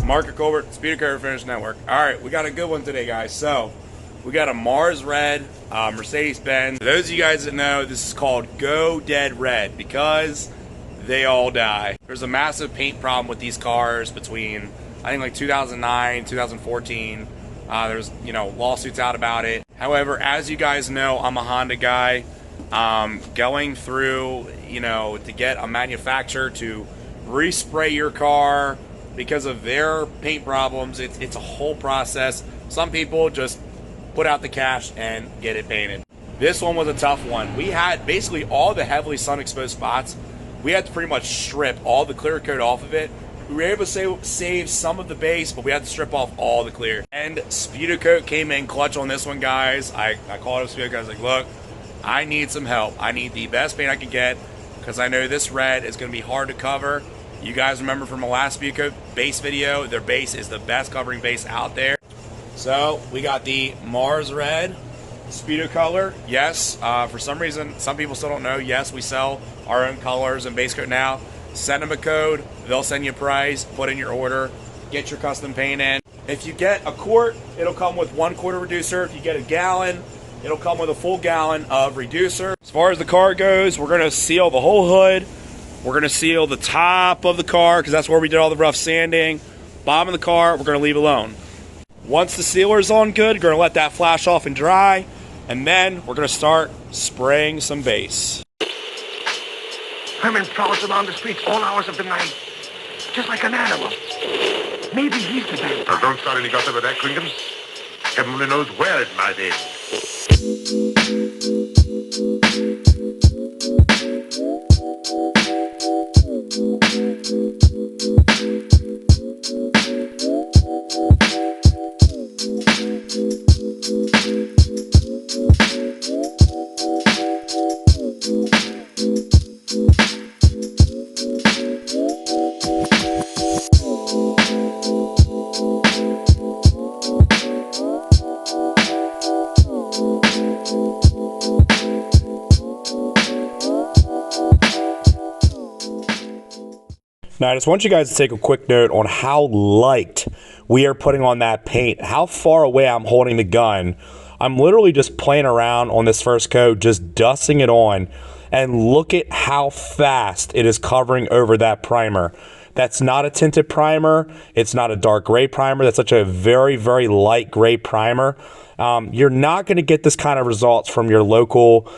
Mark Colbert, Speedokote Finish Network. All right, we got a good one today, guys. So, we got a Mars Red Mercedes-Benz. For those of you guys that know, this is called Go Dead Red because they all die. There's a massive paint problem with these cars between, I think, like 2009, 2014. There's, lawsuits out about it. However, as you guys know, I'm a Honda guy. Going through, to get a manufacturer to respray your car because of their paint problems, it's a whole process. Some people just put out the cash and get it painted. This one was a tough one. We had basically all the heavily sun exposed spots. We had to pretty much strip all the clear coat off of it. We were able to save some of the base, but we had to strip off all the clear. And Speedokote came in clutch on this one, guys. I called up Speedokote. I was like, look, I need some help. I need the best paint I can get because I know this red is going to be hard to cover. You guys remember from my last Speedokote base video, their base is the best covering base out there. So we got the Mars Red Speedo color. Yes, for some reason, some people still don't know. Yes, we sell our own colors and base coat now. Send them a code. They'll send you a price. Put in your order. Get your custom paint in. If you get a quart, it'll come with 1 quarter reducer. If you get a gallon, it'll come with a full gallon of reducer. As far as the car goes, we're going to seal the whole hood. We're going to seal the top of the car because that's where we did all the rough sanding. Bottom of the car, we're going to leave alone. Once the sealer's on good, we're going to let that flash off and dry. And then we're going to start spraying some base. Herman prowls around the streets all hours of the night, just like an animal. Maybe he's the vampire. Now, don't start any gossip with that, Klingon. Heaven only knows where it might end. Now, I just want you guys to take a quick note on how light we are putting on that paint, how far away I'm holding the gun. I'm literally just playing around on this first coat, just dusting it on, and look at how fast it is covering over that primer. That's not a tinted primer. It's not a dark gray primer. That's such a very, very light gray primer. You're not going to get this kind of results from your local,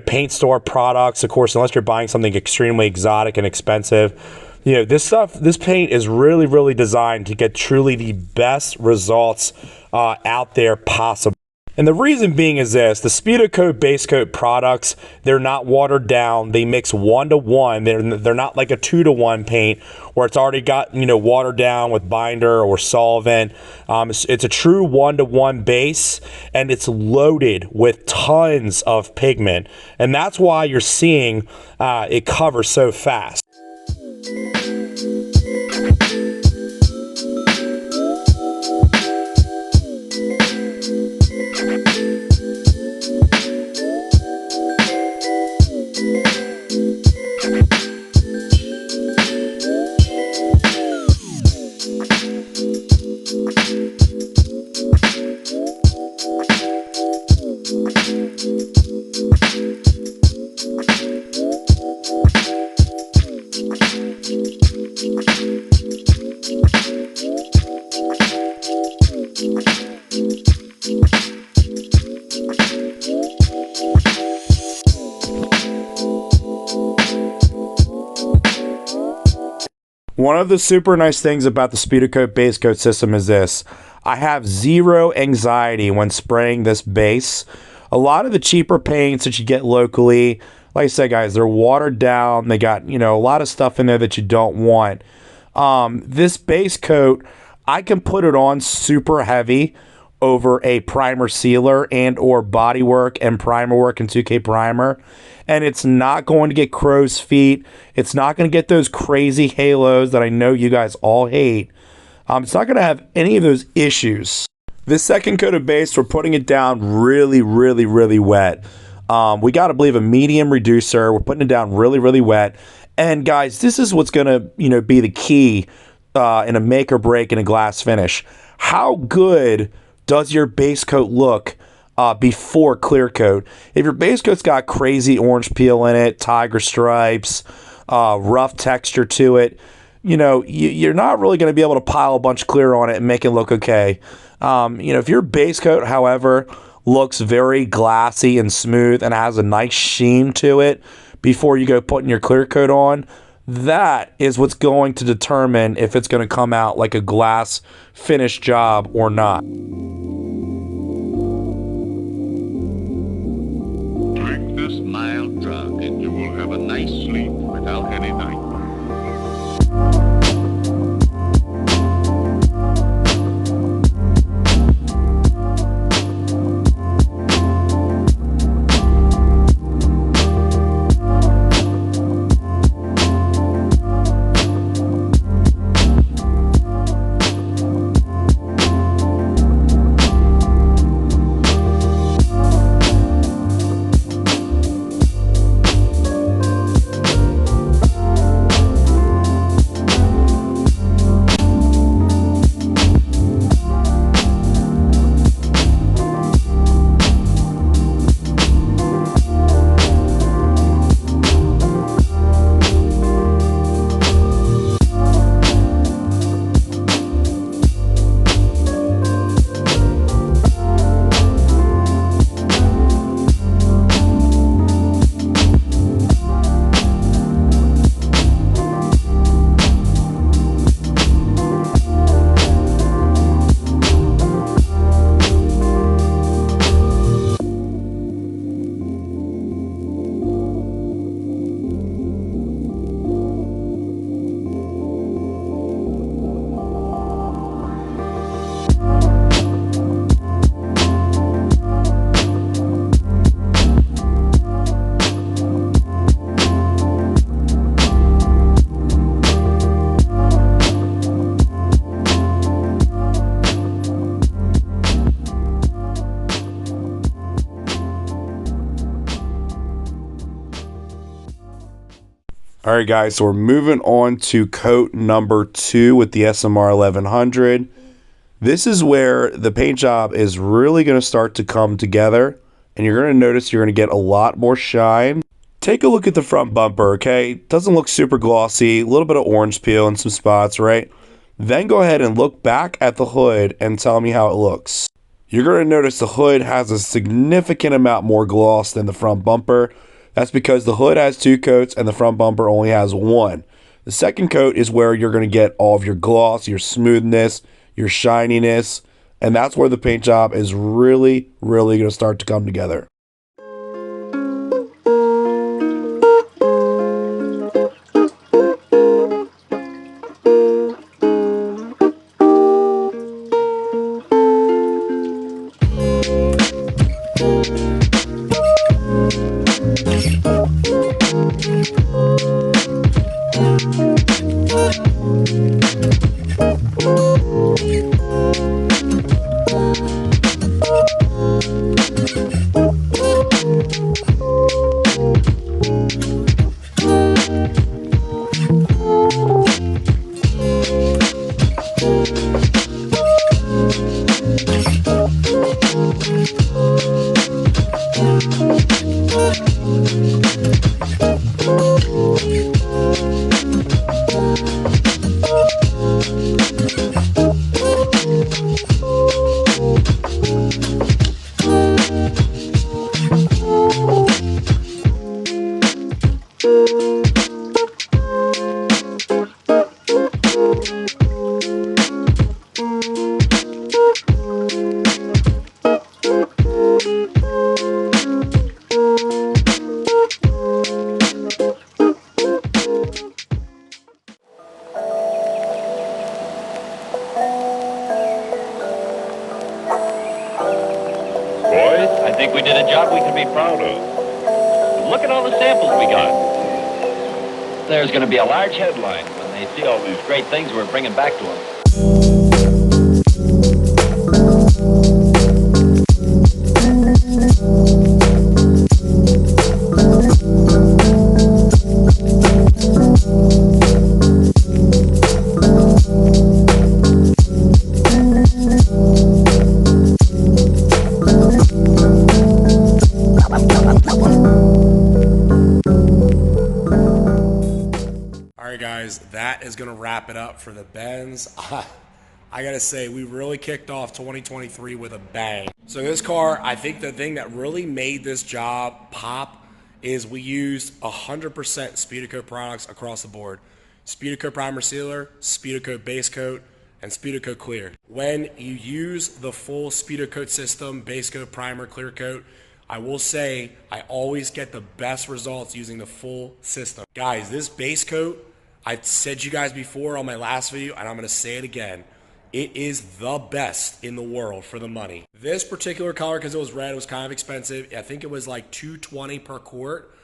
paint store products, of course, unless you're buying something extremely exotic and expensive. This paint is really, really designed to get truly the best results out there possible. And the reason being is this: the Speedokote base coat products, they're not watered down. They mix 1-to-1. They're not like a 2-to-1 paint where it's already got, watered down with binder or solvent. It's a true 1-to-1 base, and it's loaded with tons of pigment. And that's why you're seeing it cover so fast. One of the super nice things about the Speedokote base coat system is this: I have zero anxiety when spraying this base. A lot of the cheaper paints that you get locally, like I said, guys, they're watered down. They got, a lot of stuff in there that you don't want. This base coat, I can put it on super heavy over a primer sealer and or body work and primer work and 2K primer, and it's not going to get crow's feet. It's not going to get those crazy halos that I know you guys all hate. It's not going to have any of those issues. This second coat of base, we're putting it down really, really, really wet. We got to believe a medium reducer. We're putting it down really, really wet. And guys, this is what's going to, be the key in a make or break in a glass finish. How good does your base coat look before clear coat? If your base coat's got crazy orange peel in it, tiger stripes, rough texture to it, you're not really going to be able to pile a bunch of clear on it and make it look okay. If your base coat, however, looks very glassy and smooth and has a nice sheen to it before you go putting your clear coat on, that is what's going to determine if it's going to come out like a glass finish job or not. Drink this mild drug and you will have a nice sleep without any nightmare. All right, guys, so we're moving on to coat number 2 with the SMR 1100. This is where the paint job is really going to start to come together, and you're going to notice you're going to get a lot more shine. Take a look at the front bumper, okay? Doesn't look super glossy, a little bit of orange peel in some spots, right? Then go ahead and look back at the hood and tell me how it looks. You're going to notice the hood has a significant amount more gloss than the front bumper. That's because the hood has 2 coats and the front bumper only has 1. The second coat is where you're going to get all of your gloss, your smoothness, your shininess, and that's where the paint job is really, really going to start to come together. I think we did a job we can be proud of. Look at all the samples we got. There's going to be a large headline when they see all these great things we're bringing back to them. is going to wrap it up for the Benz. I got to say, we really kicked off 2023 with a bang. So this car, I think the thing that really made this job pop is we used 100% Speedokote products across the board. Speedokote primer sealer, Speedokote base coat, and Speedokote clear. When you use the full Speedokote system, base coat, primer, clear coat, I will say I always get the best results using the full system. Guys, this base coat, I've said to you guys before on my last video, and I'm going to say it again. It is the best in the world for the money. This particular color, because it was red, it was kind of expensive. I think it was like $220 per quart,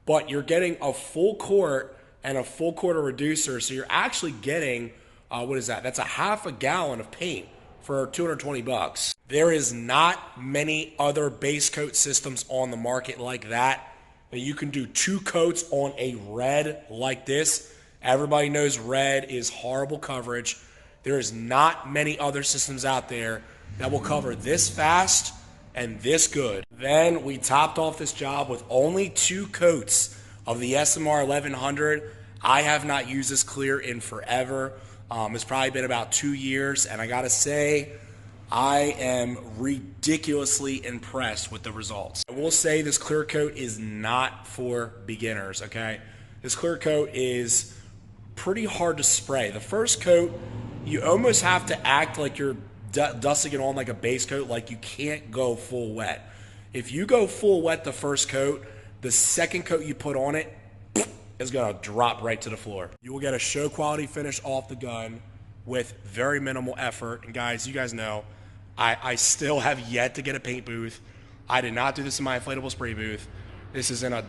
but you're getting a full quart and a full quart of reducer, so you're actually getting, what is that? That's a half a gallon of paint for 220 bucks. There is not many other base coat systems on the market like that you can do 2 coats on a red like this. Everybody knows red is horrible coverage. There is not many other systems out there that will cover this fast and this good. Then we topped off this job with only 2 coats of the SMR 1100. I have not used this clear in forever. It's probably been about 2 years, and I gotta say, I am ridiculously impressed with the results. I will say this clear coat is not for beginners, okay? This clear coat is pretty hard to spray. The first coat, you almost have to act like you're dusting it on like a base coat, like you can't go full wet. If you go full wet the first coat, the second coat you put on it is gonna drop right to the floor. You will get a show quality finish off the gun with very minimal effort. And guys, you guys know, I still have yet to get a paint booth. I did not do this in my inflatable spray booth. This is in a,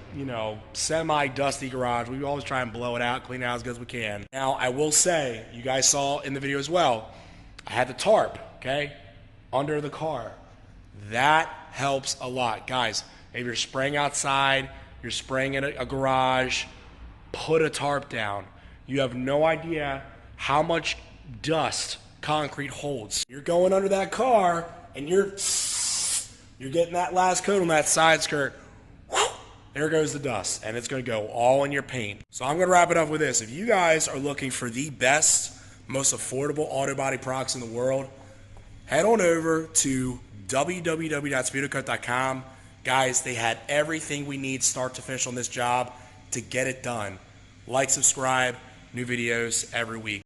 semi-dusty garage. We always try and blow it out, clean it out as good as we can. Now, I will say, you guys saw in the video as well, I had the tarp, okay, under the car. That helps a lot. Guys, if you're spraying outside, you're spraying in a garage, put a tarp down. You have no idea how much dust concrete holds. You're going under that car, and you're getting that last coat on that side skirt. There goes the dust, and it's going to go all in your paint. So I'm going to wrap it up with this. If you guys are looking for the best, most affordable auto body products in the world, head on over to www.speedokote.com. Guys, they had everything we need start to finish on this job to get it done. Like, subscribe, new videos every week.